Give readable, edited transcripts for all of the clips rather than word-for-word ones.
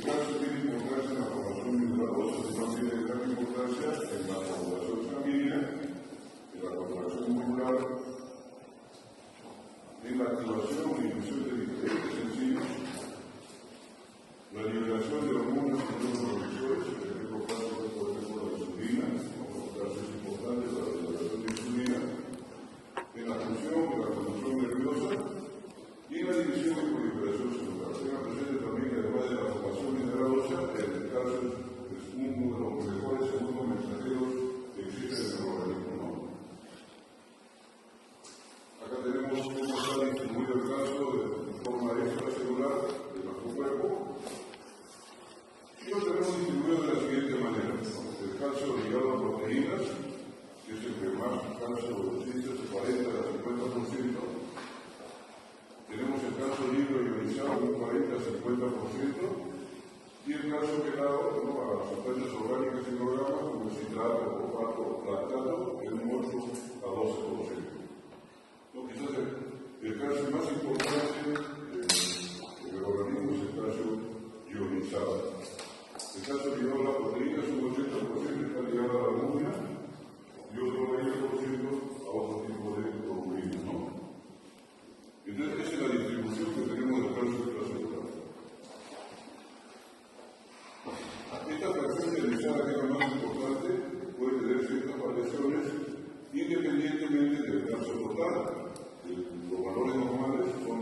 calcio tiene importancia en la formación mineralosa, sino tiene gran importancia en la coagulación sanguínea, en la contracción muscular, en la activación y inhibición de diferentes enzimas, la liberación de hormonas y neurotransmisores, en el ejemplo caso es por ejemplo la insulina, el calcio es importante para la liberación de insulina, en la función de la conducción nerviosa y en la división y proliferación celular. Tengan presente también que además de la formación mineralosa, el calcio es uno de los mejores segundos mensajeros que existen en el organismo, ¿no? Acá tenemos cómo está distribuido el calcio de forma extracelular de nuestro cuerpo. Y lo tenemos distribuido de la siguiente manera, ¿no? El calcio ligado a proteínas, que es el que más calcio existe, se parece al 50%. Tenemos el calcio libre ionizado un 40-50%, y el calcio quelado, ¿no?, a sustancias orgánicas inorgánicas como el citrato, fosfato, lactato, en un 8-12%. ¿No? Quizás el calcio más importante en el organismo es el calcio ionizado. El calcio ligado a la proteína es un 80% está ligado a la albúmina y otro 20% a otro tipo de globulina, ¿no? Entonces, esa es la distribución que tenemos del calcio extracelular. Esta fracción ionizada, que es la más importante, puede tener ciertas variaciones independientemente del calcio total. Los valores normales son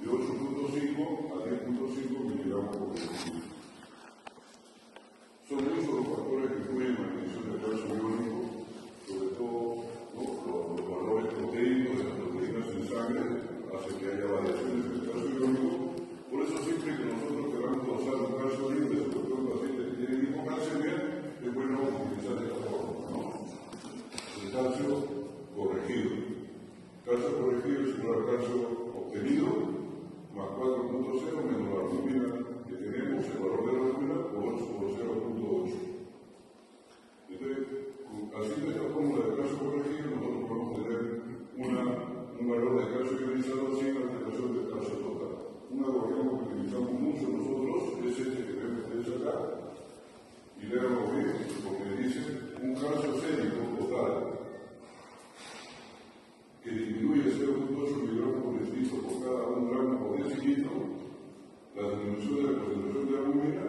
de 8.5 a 10.5 miligramos por decilitro. Son muchos los factores que influyen en la medición del calcio iónico, sobre todo, ¿no?, los valores proteicos de las proteínas en sangre hacen que haya variaciones en el calcio iónico. Por eso siempre que nosotros queramos dosar un calcio libre, sobre todo en pacientes que tienen hipocalcemia, es bueno utilizar esta forma, ¿no? El calcio corregido. Calcio corregido es igual al calcio obtenido más 4.0 menos la albúmina que tenemos, el valor de la albúmina, por 8 por 0.8. Entonces, así de esta fórmula de calcio corregido, nosotros podemos tener un valor de calcio ionizado sin alteración del calcio total. Un algoritmo que utilizamos mucho nosotros es este que ven ustedes acá. Y léanlo bien, porque dice un calcio sérico total que disminuye 0.8 miligramos por decilitro por cada 1 gramo por decilitro. La disminución de la concentración de albúmina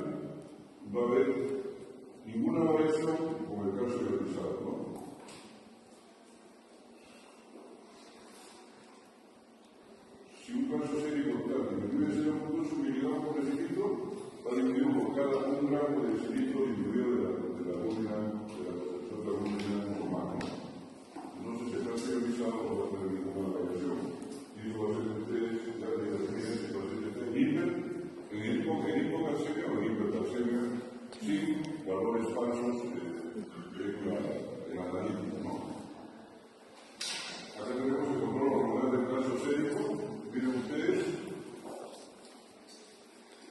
va a haber ninguna variación con el calcio ionizado, ¿no? Si un calcio sérico total disminuye 0.8 miligramos por decilitro, va a disminuir por cada 1 gramo de decilitro disminuido de la albúmina, de la concentración de albúmina normal, ¿no? Entonces el calcio ionizado no va a tener ninguna variación. Y eso va a ser ustedes, ya les definen si el paciente está en hipocalcemia o en hipercalcemia, sin valores falsos en la analítica, ¿no? Acá tenemos el control hormonal del calcio sérico. Miren ustedes,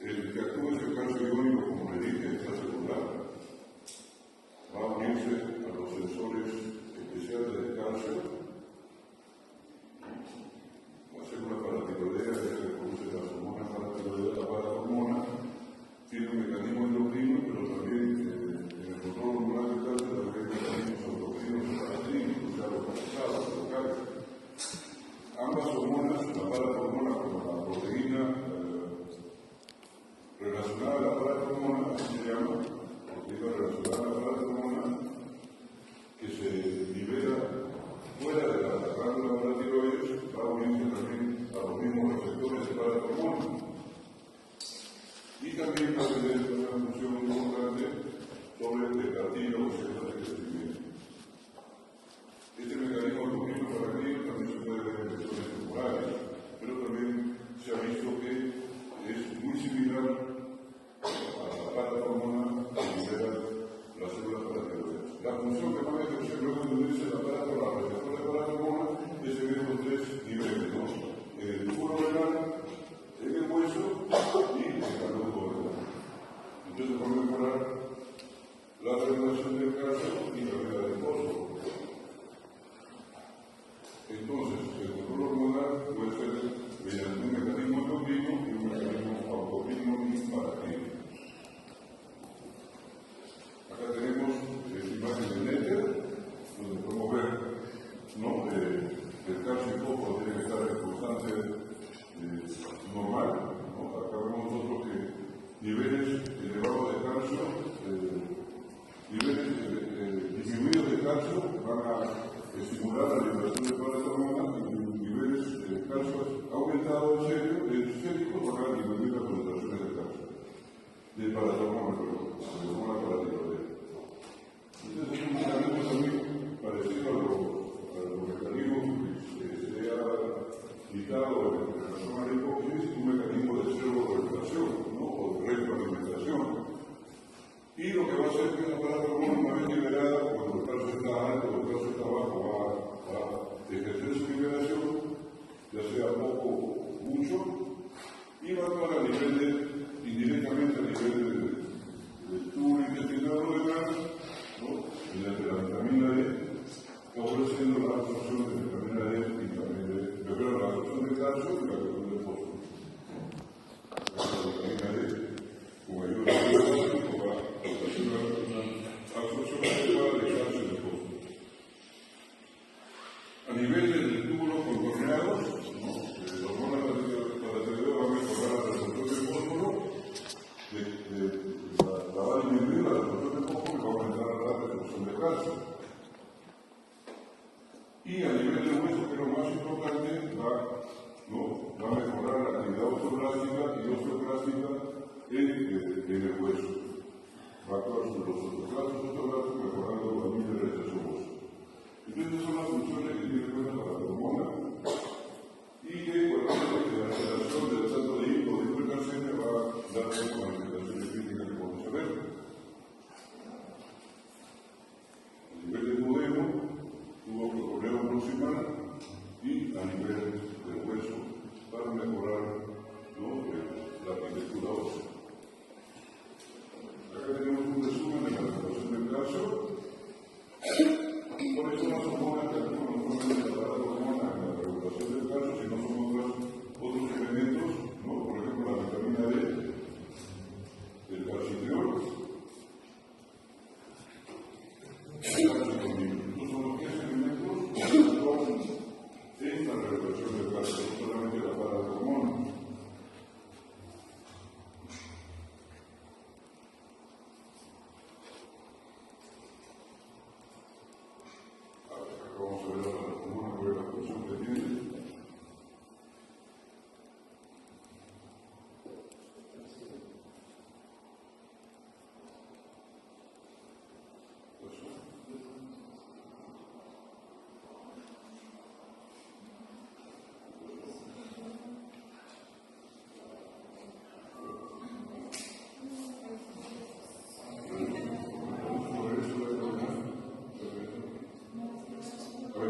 el que actúa es el calcio iónico, como le dije, extracelular. Va a unirse a los sensores especiales del calcio. La célula paratiroidea es la que produce las hormonas paratiroideas, la parahormona, tiene un mecanismo endocrino, pero también en el control hormonal del calcio también hay mecanismos endocrinos separativos, o sea, localizados, locales. Ambas hormonas, la parahormona como la proteína relacionada a la parahormona, así se llama, proteína relacionada a la parahormona, que se libera fuera de la glándula de la tiroides, va a unirse también a los mismos receptores de parahormona. Y también va a tener una función importante sobre el cartílago y células de crecimiento. Este mecanismo endocrino paraclínico también se puede ver en lesiones tumorales, pero también se ha visto que es muy similar a la parahormona que libera las células paratiroideas. La función que van a ejercer luego de unirse la receptor de parahormona es en estos tres niveles, ¿no? En el túbulo renal, en el hueso y en el canudo renal. Entonces vamos a mejorar la regulación del calcio y también la del fósforo. Entonces, el control hormonal puede ser mediante un mecanismo endocrino y un mecanismo autocrino y paraclínico. de paracetamol, de hormona para tiroidea. Entonces es un mecanismo también parecido a los mecanismos que se ha citado en relación a la hipófisis, un mecanismo de pseudo-regulación, ¿no? O de retroalimentación. Y lo que va a hacer es que la paracetamol, una vez liberada, cuando el calcio está alto o el calcio está bajo, va a ejercer su liberación, ya sea poco o mucho, y va a actuar a nivel indirectamente a nivel del tubo intestinal renal, ¿no? Mediante la vitamina D, favoreciendo la absorción de vitamina D y también la absorción de calcio y la absorción de fósforo. La vitamina D, con ayuda de fósforo, va a hacer una absorción adecuada de calcio y de fósforo. A nivel del túbulo contorneado, la hormona paratiroidea va a mejorar la absorción de fósforo, la va a disminuir la absorción de fósforo y va a aumentar la absorción de calcio. Y a nivel del hueso, que es lo más importante, va a mejorar la actividad osteoblástica y osteoclástica en el hueso. Va a actuar sobre los osteoclastos osteoblásticos, mejorando la mineralización ósea. Entonces, son las funciones que tiene en cuenta la hormona y que, por ejemplo, la alteración del salto de hipercalcemia va a dar las manifestaciones clínicas que podemos saber. A nivel del duodeno, tuvo problema proximal y a nivel del hueso para mejorar, ¿no? La arquitectura ósea. Acá tenemos un resumen de la regulación del calcio. ¿Cuáles son las hormonas que actúan no solamente la hormona en la regulación del calcio, sino son otros elementos, ¿no? Por ejemplo, la vitamina D, el calcitriol, el calcitonina. Estos son los 3 elementos que actúan en la regulación del calcio, no solamente la hormona. Vamos a ver la hormona, a ver la función que tiene.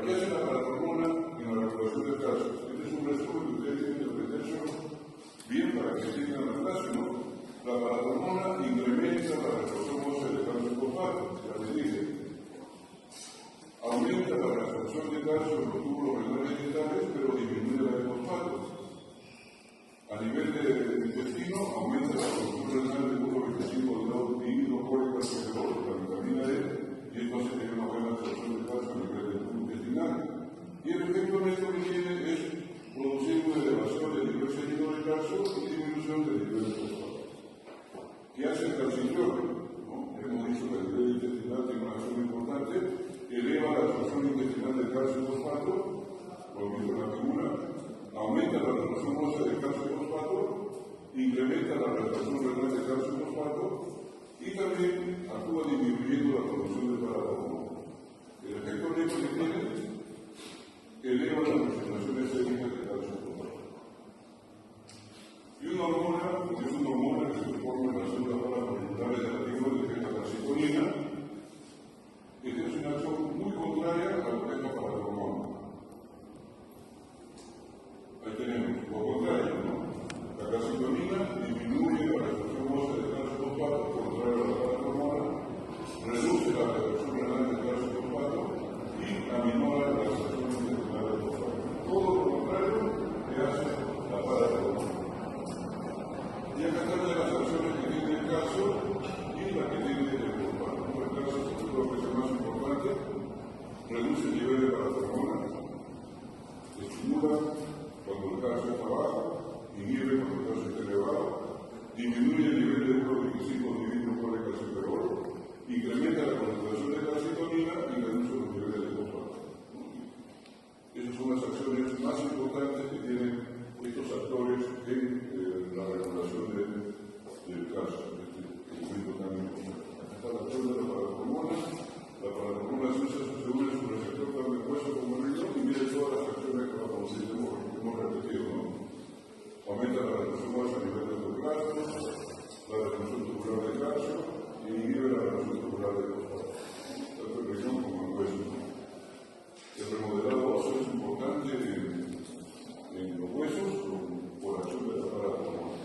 ¿Qué hace la paratormona en la regulación del calcio? Este es un resumen que ustedes tienen que aprenderse bien para que entiendan la clase, ¿no? La paratormona incrementa la reabsorción ósea de calcio fosfato, ya les dije. Aumenta la reabsorción de calcio en los túbulos renales distales, pero disminuye la de fosfato. A nivel del intestino, aumenta la absorción renal del grupo 25 de hidroclorocalciferol, la vitamina D, y esto hace tener una buena absorción de calcio a nivel del tubo intestinal. Y el efecto de esto que tiene es producir una elevación del nivel sérico de calcio y disminución del nivel de fosfato. ¿Qué hace el calcitriol? ¿No? Hemos dicho que el nivel intestinal tiene una acción importante, eleva la absorción intestinal de calcio y fosfato, lo mismo en la figura, aumenta la absorción ósea de calcio y fosfato, incrementa la reabsorción renal de calcio y fosfato y también actúa disminuyendo la producción de paratormona. El efecto neto que tiene eleva las concentraciones séricas de calcio y fosfato. Y una hormona es una hormona que se forma en las células paramoleculares de la tiroides, que es la calcitonina, que tiene una acción muy contraria a lo que es la paratormona. Ahí tenemos lo contrario, ¿no? La calcitonina disminuye la reabsorción ósea de muscular de fosfato, tanto en riñón como en hueso. El remodelado óseo es importante en los huesos por acción del aparato hormonal.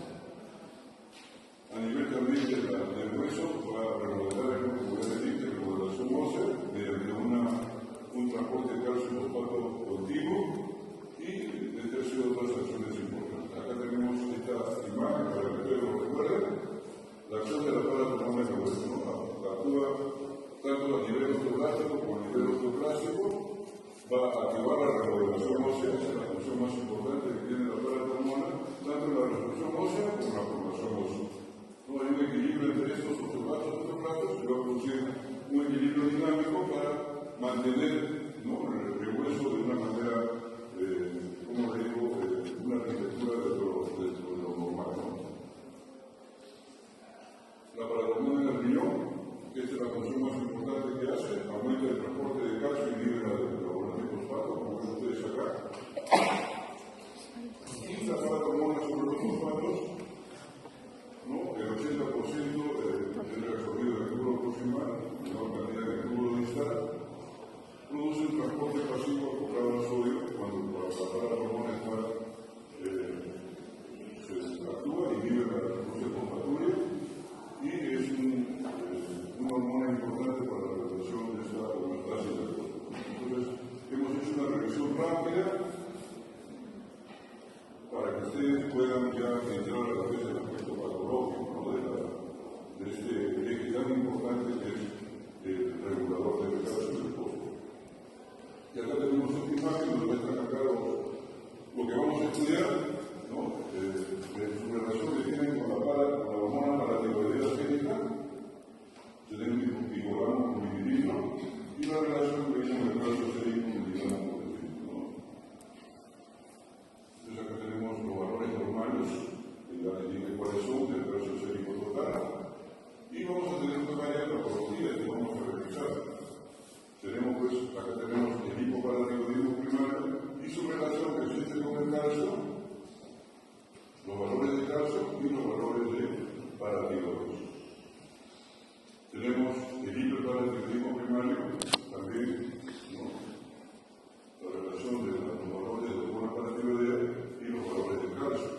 A nivel también del hueso, va a remodelar el núcleo de remodelación ósea mediante un transporte de calcio y fosfato continuo y el tercio de otras acciones importantes. Acá tenemos esta imagen para que ustedes lo recuerden. La acción del aparato hormonal en el hueso actúa tanto a nivel osteoblástico como a nivel osteoclásico. Va a activar la remodelación ósea, esa es la función más importante que tiene el aparato hormonal, tanto en la reconstrucción ósea como en la formación ósea. No hay un equilibrio entre estos osteoblastos y osteoclastos y va a producir un equilibrio dinámico para mantener el hueso de una manera, como le digo, una arquitectura de lo normal. ¿No? La paratormona en el riñón, que es la función más importante que hace, aumenta el transporte de calcio y inhibe la fosfato, como ven ustedes acá. Y la paratormona sobre los fosfatos, ¿no? El 80% es reabsorbido en el crudo proximal, menor cantidad de crudo distal, produce un transporte pasivo acoplado al sodio cuando la paratormona actúa y inhibe la respuesta fosfaturia y es una hormona importante para la regulación de esta homeostasis del cuerpo. Entonces, hemos hecho una revisión rápida para que ustedes puedan ya entrar a la vez del aspecto patológico, ¿no? de este eje tan importante que es el regulador del calcio y del fósforo. Y acá tenemos esta imagen donde está marcado lo que vamos a estudiar, ¿no? De su relación que tienen con la hormona paratiroidea génica, tenemos hipotálamo con lipidino, y la relación que vimos en el calcio sérico con el hipotálamo. Entonces acá tenemos los valores normales, que ya les dije cuáles son del calcio sérico total, y vamos a tener una variedad de patologías que vamos a revisar. Tenemos pues, acá tenemos el hipoparatiroidismo primario y su relación que existe con el calcio, los valores de calcio y los valores de paratiroides. Tenemos el hiperparatiroidismo primario, también, ¿no? La relación de los valores de hormona paratiroidea y los valores de calcio.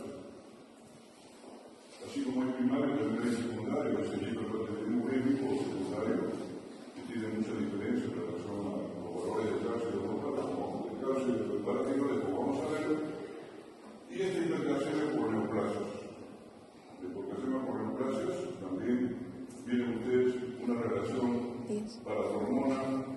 Así como el primario, también hay secundario, es el hiperparatiroidismo único o secundario, que tiene mucha diferencia en relación a los valores de calcio y de hormona, como el calcio y el paratiroides, como vamos a ver. Y esta hipercalcemia por neoplasias. De hipercalcemia por neoplasias también vienen ustedes una relación para la hormona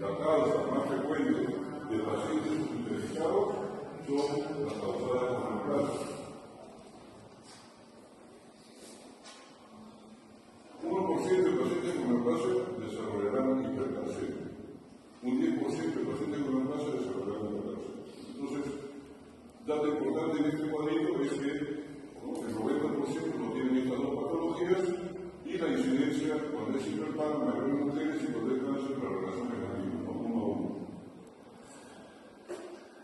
la causa más frecuente de pacientes hospitalizados son las causadas por reemplazo. 1% de pacientes con reemplazo desarrollarán hipercalcemia. Un 10% de pacientes con reemplazo desarrollarán hipercalcemia. Entonces, dato importante en este cuadrito es que el 90% no tienen estas dos patologías y la incidencia cuando es hiperparo mayor en mujeres y cuando es cáncer la relación es la misma, 1 a 1.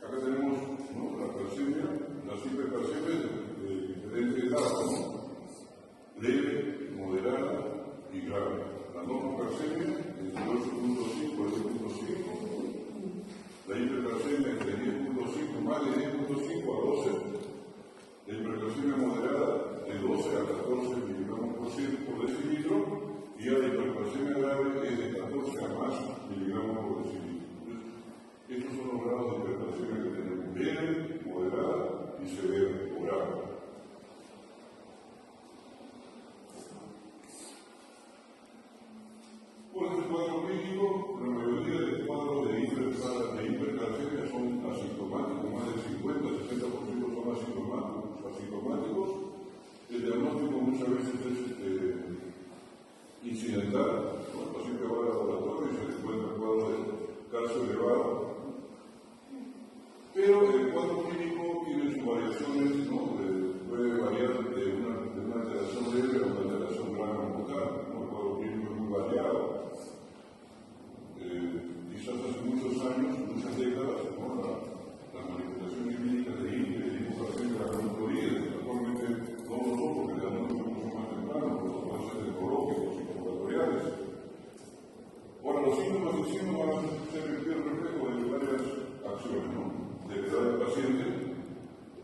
Acá tenemos la calcemia, las hipercalcemias de diferentes edades, leve, moderada y grave. La normocalcemia entre 8.5 y 10.5, la hipercalcemia entre 10.5 más de 10.5 a 12, la hipercalcemia moderada de 12 a 14 miligramos por decilitro y la hipercalcemia grave es de 14 a más miligramos por decilitro. Entonces, estos son los grados de hipercalcemia que tenemos: leve, moderada y severa o grave. Por este cuadro clínico, la mayoría de cuadros de hipercalcemia son asintomáticos, más del 50-60% son asintomáticos. El diagnóstico muchas veces es incidental, el paciente va al laboratorio y se le encuentra un cuadro de calcio elevado. Pero el cuadro clínico tiene sus variaciones, puede variar de una alteración leve a una alteración grave o mortal. El cuadro clínico es muy variado. Quizás hace muchos años, muchas décadas, las manifestaciones clínicas de hipercalcemia eran muy floridas. Actualmente no lo son porque el diagnóstico es mucho más temprano, por los avances neurológicos y laboratoriales. Ahora, los síntomas y síntomas van a ser el reflejo de varias acciones, de la edad del paciente.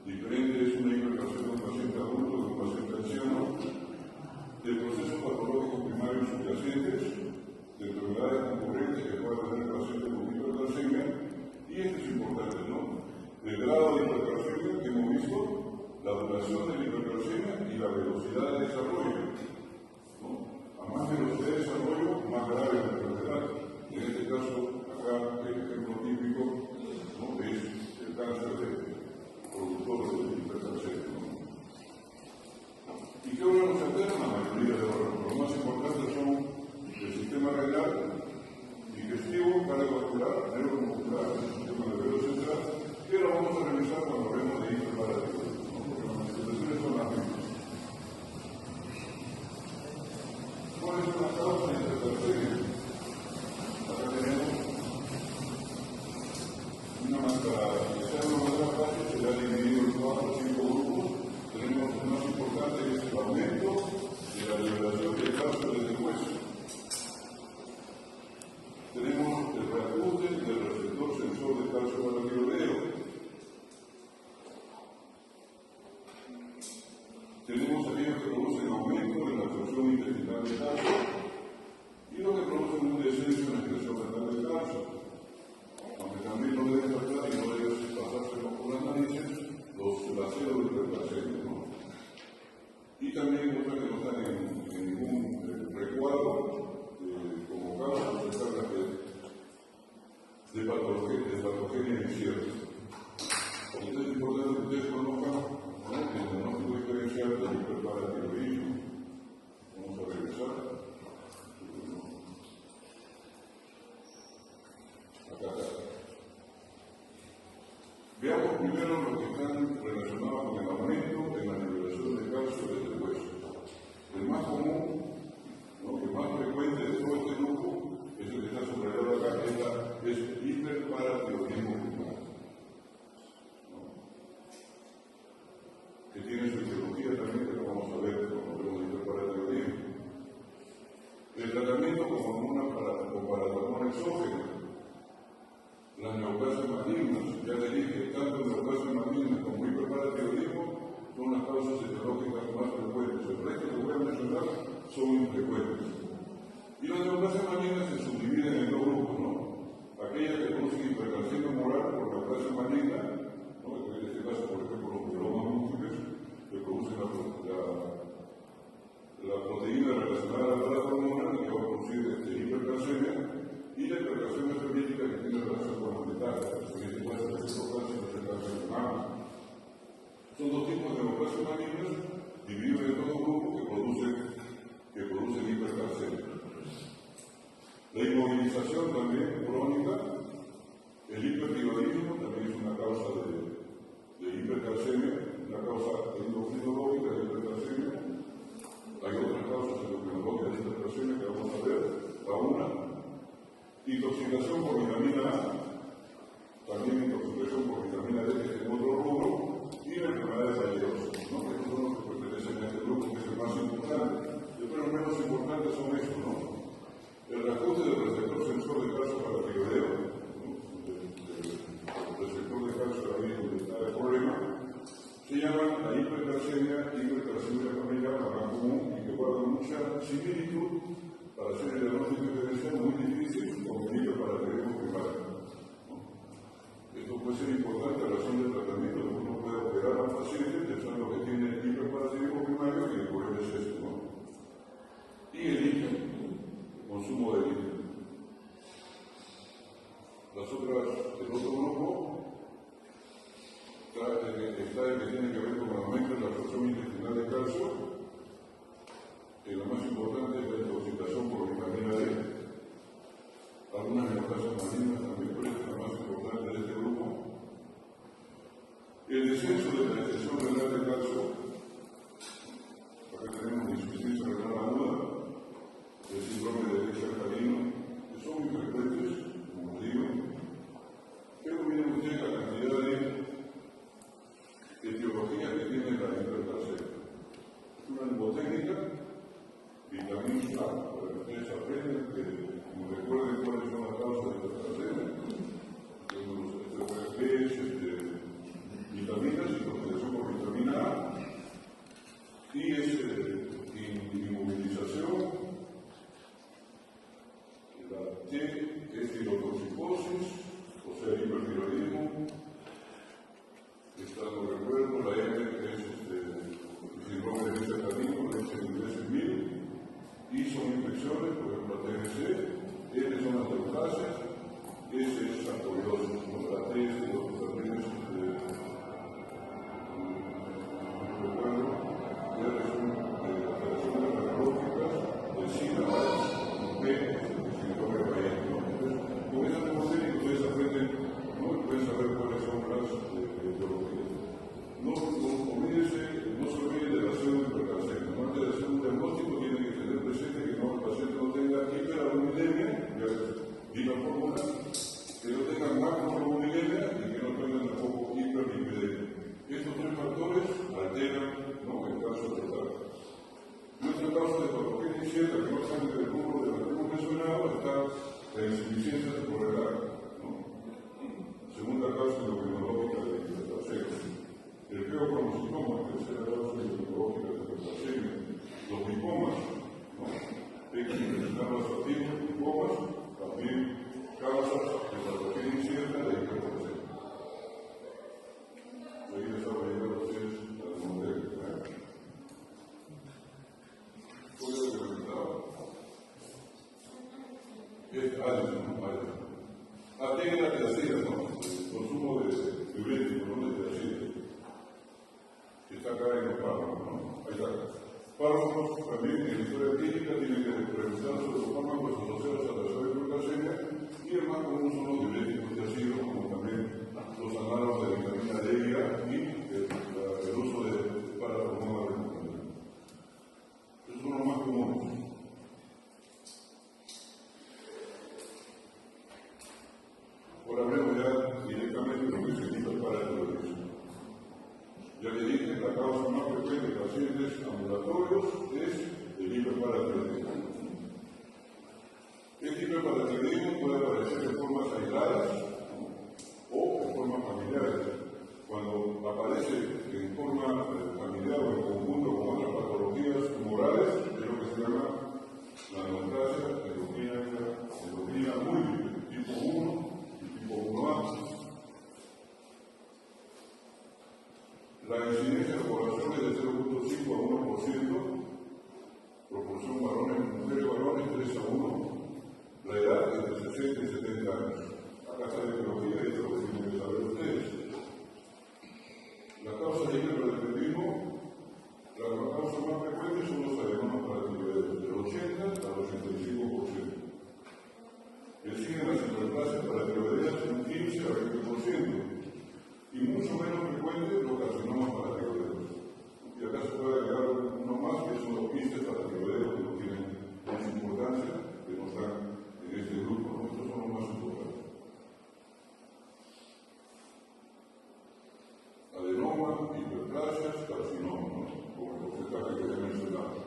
Diferente es una hipercalcemia de un paciente adulto de un paciente anciano, de procesos patológicos primarios subyacentes, de enfermedades concurrentes que puede tener el paciente con hipercalcemia, y esto es importante, el grado de hipercalcemia que hemos visto, la duración de la hipercalcemia y la velocidad de desarrollo. A más velocidad de desarrollo, más grave la enfermedad. En este caso, acá el ejemplo típico es el cáncer productor de hipercalcemia. ¿Y qué órganos se alteran? La mayoría de órganos. Los más importantes son el sistema renal, digestivo, cardiovascular, neuromuscular, el sistema nervioso central, que lo vamos a revisar cuando hablemos de hiperparatiroidismo, porque las manifestaciones son las mismas. ¿Cuáles son las causas de hipercalcemia? Acá tenemos para hacer una manera fácil, se le ha dividido en 4 o 5 grupos. Tenemos el más importante, es el aumento de la liberación de calcio desde el hueso. Tenemos el reajuste del receptor sensor de calcio para el tiroideo. Tenemos aquellos que producen aumento de la absorción intestinal de calcio y los que producen un descenso en la excreción renal de calcio. Aunque también no deben faltar y no deben pasárselo por las narices la célula de hipercalcemia, y también otras que no están en ningún recuadro como causas de cargas de patogenia incierta. Entonces es importante que ustedes conozcan el diagnóstico diferencial del hiperparatiroidismo. Vamos a regresar. Acá está. Veamos primero los que están relacionados con el aumento en la liberación de calcio desde el hueso. El más común, el más frecuente de todo este grupo, es el que está subrayado acá, es hiperparatiroidismo primario, que tiene su etiología también, que lo vamos a ver cuando hablemos de hiperparatiroidismo. El tratamiento con paracetamol exógeno. Las neoplasias malignas, ya les dije, tanto neoplasias malignas como hiperparatiroidismo son las causas etiológicas más frecuentes. El resto que voy a mencionar son infrecuentes. Y las neoplasias malignas se subdividen en dos grupos, aquellas que producen hipercalcemia moral por neoplasia maligna, en este caso, por ejemplo, los mielomas múltiples, que producen la proteína relacionada a la hormona que va a producir hipercalcemia, y la hipercalcemia febril inmovilización también crónica. El hipertiroidismo también es una causa de hipercalcemia, una causa endocrinológica de hipercalcemia. Hay otras causas endocrinológicas de hipercalcemia que vamos a ver. La una, intoxicación por vitamina A, también intoxicación por vitamina D, que es otro rubro, y la enfermedad de Fallejos, ¿no? Que son los que pertenecen a este grupo, que es el más importante. Pero los menos importantes son estos, ¿no? El reajuste del receptor sensor de calcio para tiroideo, ¿no? El receptor de calcio ahí donde está el problema, se llaman la hipercalcemia familiar, la más común, y que guarda mucha similitud para hacer el diagnóstico diferencial muy difícil con el hiperparatiroidismo primario. Esto puede ser importante a la razón del tratamiento, porque uno puede operar a un paciente pensando que tiene hiperparatiroidismo primario y el problema es esto, ¿no? Y el líquido, consumo de líquido. El otro grupo está el que tiene que ver con el aumento de la absorción intestinal de calcio. La más importante es la intoxicación por vitamina D. Algunas neoplasias malignas también, pero esta es la más importante de este grupo. El descenso de la excesión renal de calcio. Acá tenemos insuficiencia renal aguda, el síndrome de leche alcalino, que son muy frecuentes, como digo, pero miren ustedes la cantidad de etiologías que tiene la hipercalcemia. Es una mnemotécnica, vitamina A, para que ustedes aprendan, que recuerden cuáles son las causas de hipercalcemia. Vitaminas, intoxicación por vitamina A, y es inmovilización. La T es tirotoxicosis, o sea, hipertiroidismo. Esta no recuerdo, la M es síndrome de leche alcalino, leche en 1000, y son infecciones, por ejemplo, la TBC, L son las neoplasias, S es sarcoidosis, ¿no? La T es también es Existen las hiperplasias para tiroideas un 15 a 20%, y mucho menos frecuentes los carcinomas para tiroideos. Y acá se puede agregar uno más, que son los quistes para tiroideos, que no tienen mucha importancia, que no están en este grupo. Estos son los más importantes. Adenoma, hiperplasias, carcinomas, como el porcentaje que he mencionado.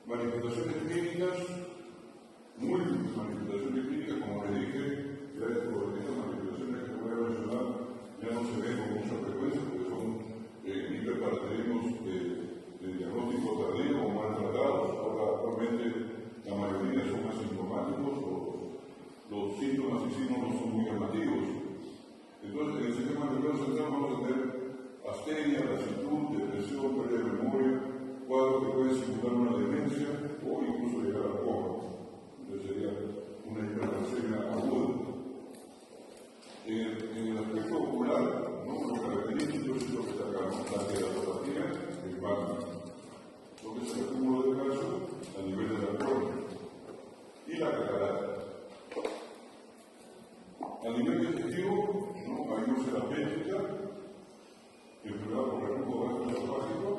Manifestaciones clínicas, múltiples manifestaciones clínicas, como les dije, ya estas manifestaciones que voy a mencionar ya no se ven con mucha frecuencia porque son hiperparatinismos de diagnóstico tardío o mal tratados. Ahora, actualmente, la mayoría son asintomáticos o los síntomas y signos no son muy llamativos. Entonces, en el sistema nervioso central vamos a tener astenia, lasitud, depresión, pérdida de memoria, cuadros que pueden simular una demencia o incluso llegar al coma. Entonces sería una hiperglucemia aguda. En el aspecto ocular, ¿no? Lo característico es lo que sacamos, la queratopatía, el magma, lo que es el acúmulo de calcio a nivel de la córnea, y la catarata. A nivel digestivo, ¿no? Hay úlcera péptica, enfermedad por reflujo gastroesofágico,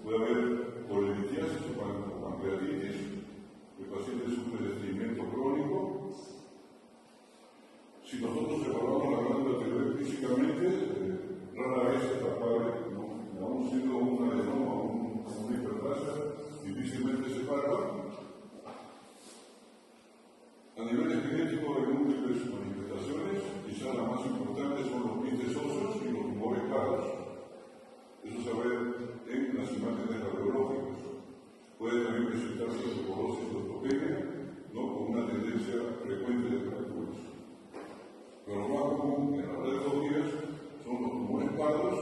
puede haber colelitiasis o pancreatitis, el paciente sufre de estreñimiento crónico. Si nosotros evaluamos la glándula tiroides físicamente, rara vez es capaz, ¿no? Aún siendo una adenoma o una hiperplasia, difícilmente se para. A nivel genético hay múltiples manifestaciones, quizás las más importantes son los quistes óseos y los tumores claros. Eso se ve en las imágenes radiológicas. Puede también presentarse osteoporosis o osteopenia, ¿no? Con una tendencia frecuente de fracturas. Pero lo más común en las radiologías son los tumores pardos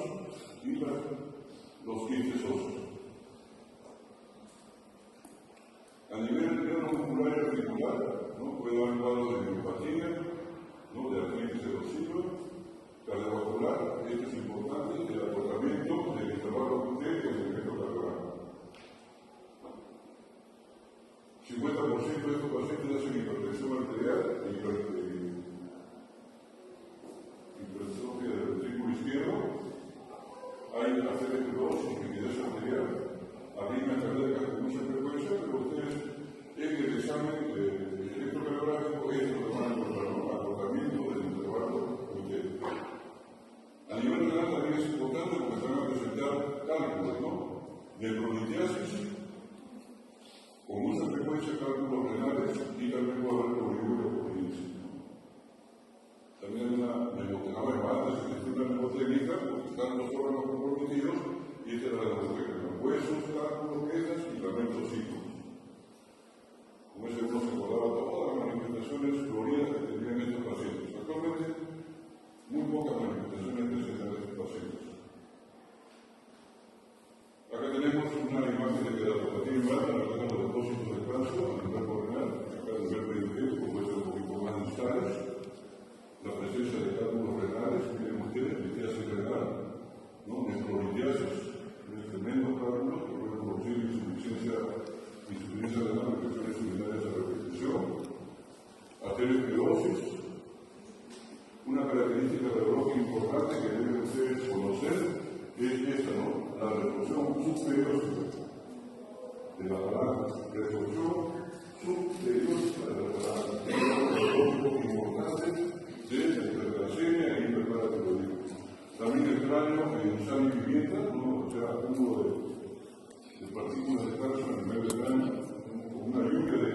y los quistes óseos. A nivel neuromuscular y articular, ¿no? Puede haber cuadros de neuropatía, ¿no? De artritis erosiva, cardiovascular. Esto es importante, el acortamiento del intervalo QT y el efecto cardiovascular. 50% de estos pacientes hacen hipertensión arterial e hipertrofia del ventrículo izquierdo. Hay aterosclerosis, rigidez arterial, arritmias cardíacas con mucha frecuencia, pero ustedes en el examen electrocardiográfico es lo que van a encontrar, ¿no? Acortamiento del intervalo QT. A nivel renal también es importante porque se van a presentar cálculos, ¿no? Neurolitiasis, con mucha frecuencia cálculos renales y también puede haber poliureopoiesis. También hay una mnemotécnica, porque están los órganos comprometidos y esta es la mnemotécnica. Huesos, cálculos, venas y también los hijos. Como ese uno se acordaba todas las manifestaciones floridas que tenían estos pacientes. Actualmente, muy pocas manifestaciones presentan estos pacientes. Acá tenemos una imagen de queratopatía inversa, acá tenemos los depósitos de calcio a nivel renal, acá a nivel periférico puede ser un poquito más distales. La presencia de cálculos renales, miren ustedes, litiasis renal, ¿no? Neurolitiasis, tremendos cálculos que pueden producir insuficiencia renal, infecciones urinarias a repetición, aterosclerosis. Una característica radiológica importante que deben ustedes conocer es esta, ¿no? La retorsión subperiósica de la palanca. Retorsión subperiósica de la palanca. Es un radiológico importante de la hipercalcemia e hiperparatiroidismo. También el cráneo en sal y pimienta, ¿no? O sea, acúmulo de partículas de calcio en el medio del cráneo, con una lluvia de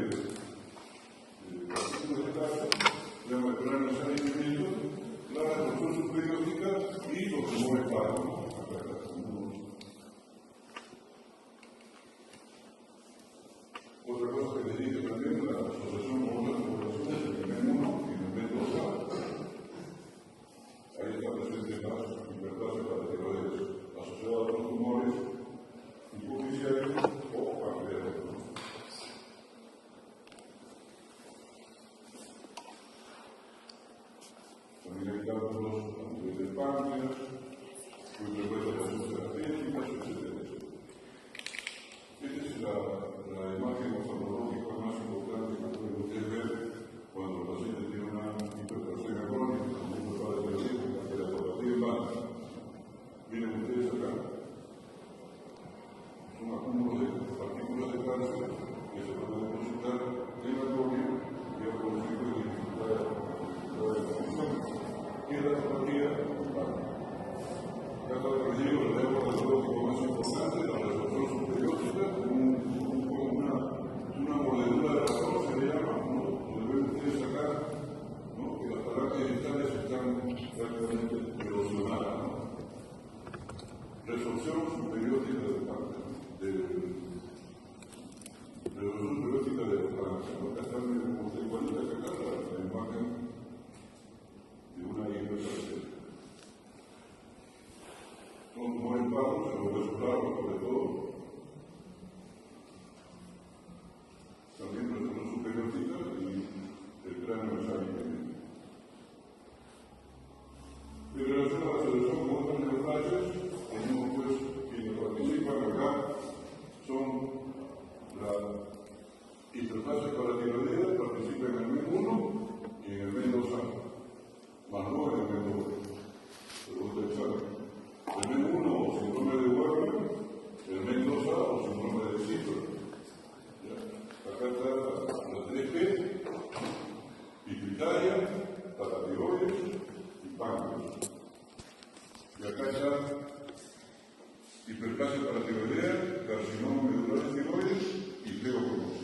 partículas de calcio, se llama el cráneo en sal y pimienta, la retorsión subperióstica y los tumores pardos. Otra cosa que les dije también, la asociación con otras poblaciones, el nivel 1 y el nivel 2A. Ahí está presente la hiperplasia para tiroides asociada a otros tumores hipoficiales o pancreáticos. También hay cálculos a nivel del páncreas, muy frecuentes las úlceras pépticas, etc. Esta es la imagen oftalmológica más importante que pueden ustedes ver prácticamente erosionada, ¿no? Resorción subperiótica del cáncer, resorción subperiótica del cáncer, ¿no? Acá está, como usted igualita que acá, la imagen de una hipertensión. Son tumores pagos, en los huesos largos, sobre todo. También resorción superiótica y el cráneo es abierto. En relación a la solución con otras neoplasias, tenemos pues quienes participan acá son la hiperplasia paratiroidea, participa en el MEN 1 y en el MEN 2A, más no en el MEN 2. Pregunta examen. El MEN 1 o síndrome de Weber, el MEN 2A o síndrome de Zipper. Acá está la 3G, pituitaria, paratiroides y páncreas. Y acá está hiperplasia paratiroidea, carcinoma medular de tiroides y pleocrimosis.